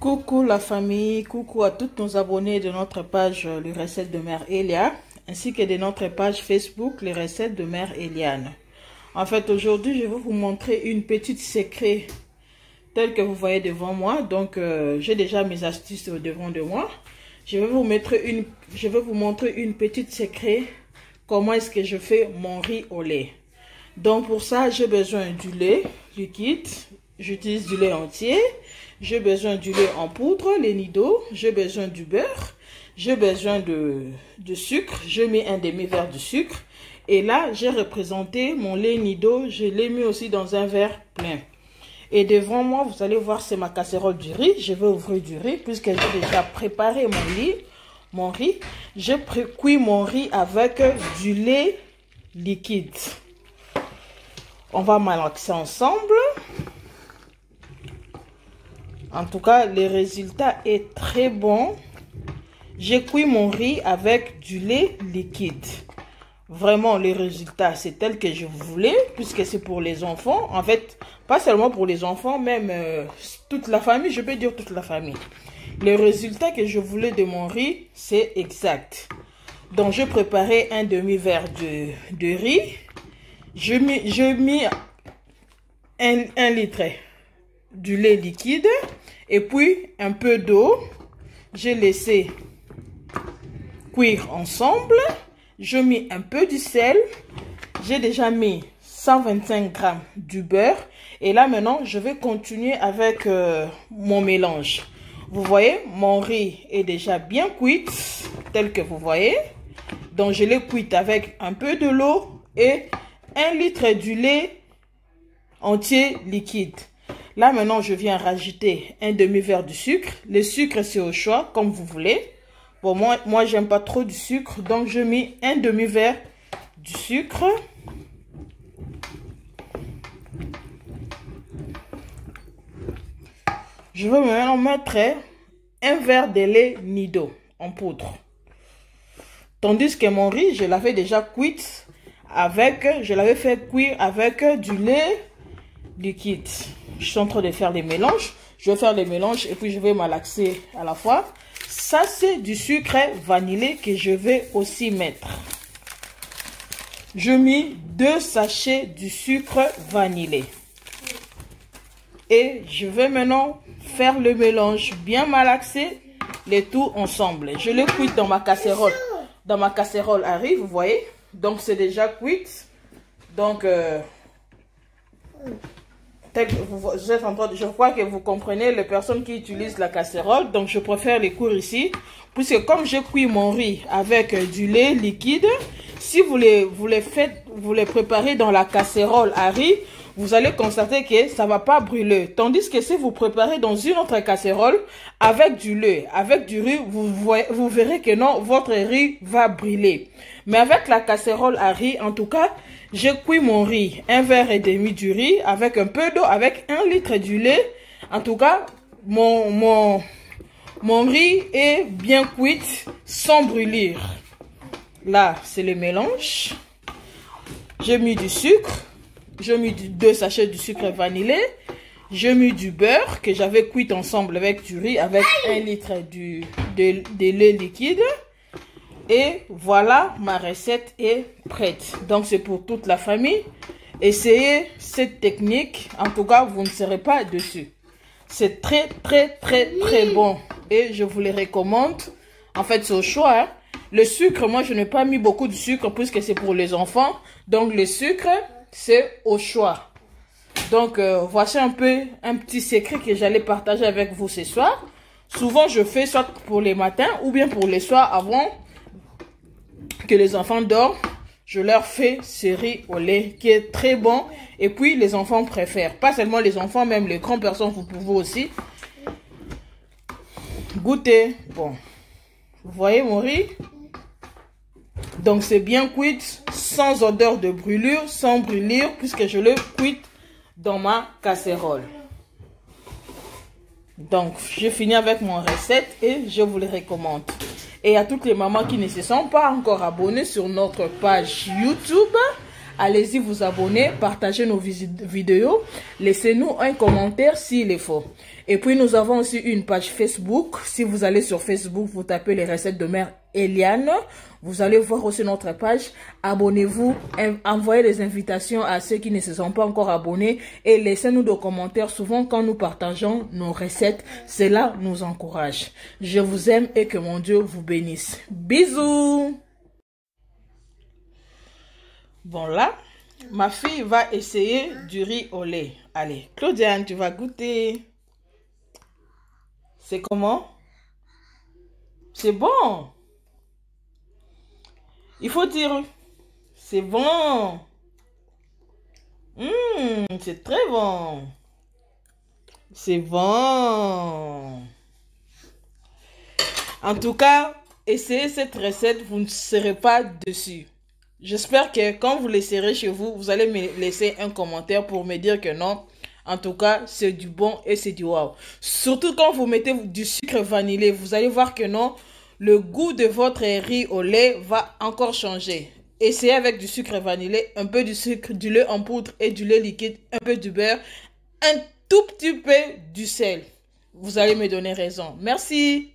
Coucou la famille, coucou à tous nos abonnés de notre page Les Recettes de Mère Elia, ainsi que de notre page Facebook Les Recettes de Mère Eliane. En fait, aujourd'hui, je vais vous montrer une petite secret telle que vous voyez devant moi. Donc, j'ai déjà mes astuces devant de moi. Je vais vous montrer une petite secret, comment est-ce que je fais mon riz au lait. Donc, pour ça, j'ai besoin du lait liquide. J'utilise du lait entier. J'ai besoin du lait en poudre, les nido. J'ai besoin du beurre. J'ai besoin de sucre. Je mets un demi-verre de sucre. Et là, j'ai représenté mon lait nido. Je l'ai mis aussi dans un verre plein. Et devant moi, vous allez voir, c'est ma casserole du riz. Je vais ouvrir du riz puisque j'ai déjà préparé mon riz. Je cuis mon riz avec du lait liquide. On va malaxer ensemble. En tout cas, le résultat est très bon. J'ai cuit mon riz avec du lait liquide. Vraiment, le résultat, c'est tel que je voulais, puisque c'est pour les enfants. En fait, pas seulement pour les enfants, même toute la famille, je peux dire toute la famille. Le résultat que je voulais de mon riz, c'est exact. Donc, je préparais un demi-verre de riz. Je mis 1 litre du lait liquide et puis un peu d'eau. J'ai laissé cuire ensemble. Je mis un peu de sel. J'ai déjà mis 125 g du beurre. Et là maintenant, je vais continuer avec mon mélange. Vous voyez, mon riz est déjà bien cuit, tel que vous voyez. Donc je l'ai cuit avec un peu de l'eau et 1 litre du lait entier liquide. Là, maintenant, je viens rajouter un demi-verre de sucre. Le sucre, c'est au choix, comme vous voulez. Bon, moi j'aime pas trop du sucre, donc je mets un demi-verre du sucre. Je vais maintenant mettre un verre de lait nido en poudre. Tandis que mon riz, je l'avais déjà cuit je l'avais fait cuire avec du lait liquide. Je suis en train de faire les mélanges. Je vais faire les mélanges et puis je vais malaxer à la fois. Ça, c'est du sucre vanillé que je vais aussi mettre. Je mets 2 sachets du sucre vanillé. Et je vais maintenant faire le mélange bien malaxé, les tout ensemble. Je le cuis dans ma casserole. Dans ma casserole à riz, vous voyez. Donc, c'est déjà cuit. Donc, je crois que vous comprenez les personnes qui utilisent la casserole. Donc, je préfère les cuire ici. Puisque comme je cuis mon riz avec du lait liquide, si vous les préparez dans la casserole à riz, vous allez constater que ça ne va pas brûler. Tandis que si vous préparez dans une autre casserole avec du lait, avec du riz, vous verrez que non, votre riz va brûler. Mais avec la casserole à riz, en tout cas, j'ai cuit mon riz, 1,5 verre du riz avec un peu d'eau, avec 1 litre du lait. En tout cas, mon riz est bien cuit sans brûlir. Là, c'est le mélange. J'ai mis du sucre. J'ai mis 2 sachets de sucre vanillé. J'ai mis du beurre que j'avais cuit ensemble avec du riz, avec 1 litre de lait liquide. Et voilà, ma recette est prête. Donc, c'est pour toute la famille. Essayez cette technique. En tout cas, vous ne serez pas dessus. C'est très, très, très, très bon. Et je vous les recommande. En fait, c'est au choix. Hein. Le sucre, moi, je n'ai pas mis beaucoup de sucre puisque c'est pour les enfants. Donc, le sucre, c'est au choix. Donc, voici un petit secret que j'allais partager avec vous ce soir. Souvent, je fais soit pour les matins ou bien pour les soirs avant que les enfants dorment. Je leur fais ce riz au lait qui est très bon. Et puis, les enfants préfèrent. Pas seulement les enfants, même les grandes personnes, vous pouvez aussi goûter. Bon, vous voyez mon riz? Donc, c'est bien cuit, sans odeur de brûlure, sans brûlure, puisque je le cuis dans ma casserole. Donc, j'ai fini avec mon recette et je vous le recommande. Et à toutes les mamans qui ne se sont pas encore abonnées sur notre page YouTube, allez-y vous abonner, partagez nos vidéos, laissez-nous un commentaire s'il est faux. Et puis nous avons aussi une page Facebook. Si vous allez sur Facebook, vous tapez les recettes de mère Eliane, vous allez voir aussi notre page. Abonnez-vous, envoyez des invitations à ceux qui ne se sont pas encore abonnés et laissez-nous des commentaires. Souvent quand nous partageons nos recettes, cela nous encourage. Je vous aime et que mon Dieu vous bénisse. Bisous. Bon là, ma fille va essayer du riz au lait. Allez, Claudiane, tu vas goûter. C'est comment? C'est bon. Il faut dire, c'est bon. C'est très bon. C'est bon. En tout cas, essayez cette recette, vous ne serez pas déçus. J'espère que quand vous laisserez chez vous, vous allez me laisser un commentaire pour me dire que non. En tout cas, c'est du bon et c'est du wow. Surtout quand vous mettez du sucre vanillé, vous allez voir que non, le goût de votre riz au lait va encore changer. Essayez avec du sucre vanillé, un peu du sucre, du lait en poudre et du lait liquide, un peu du beurre, un tout petit peu du sel. Vous allez me donner raison. Merci.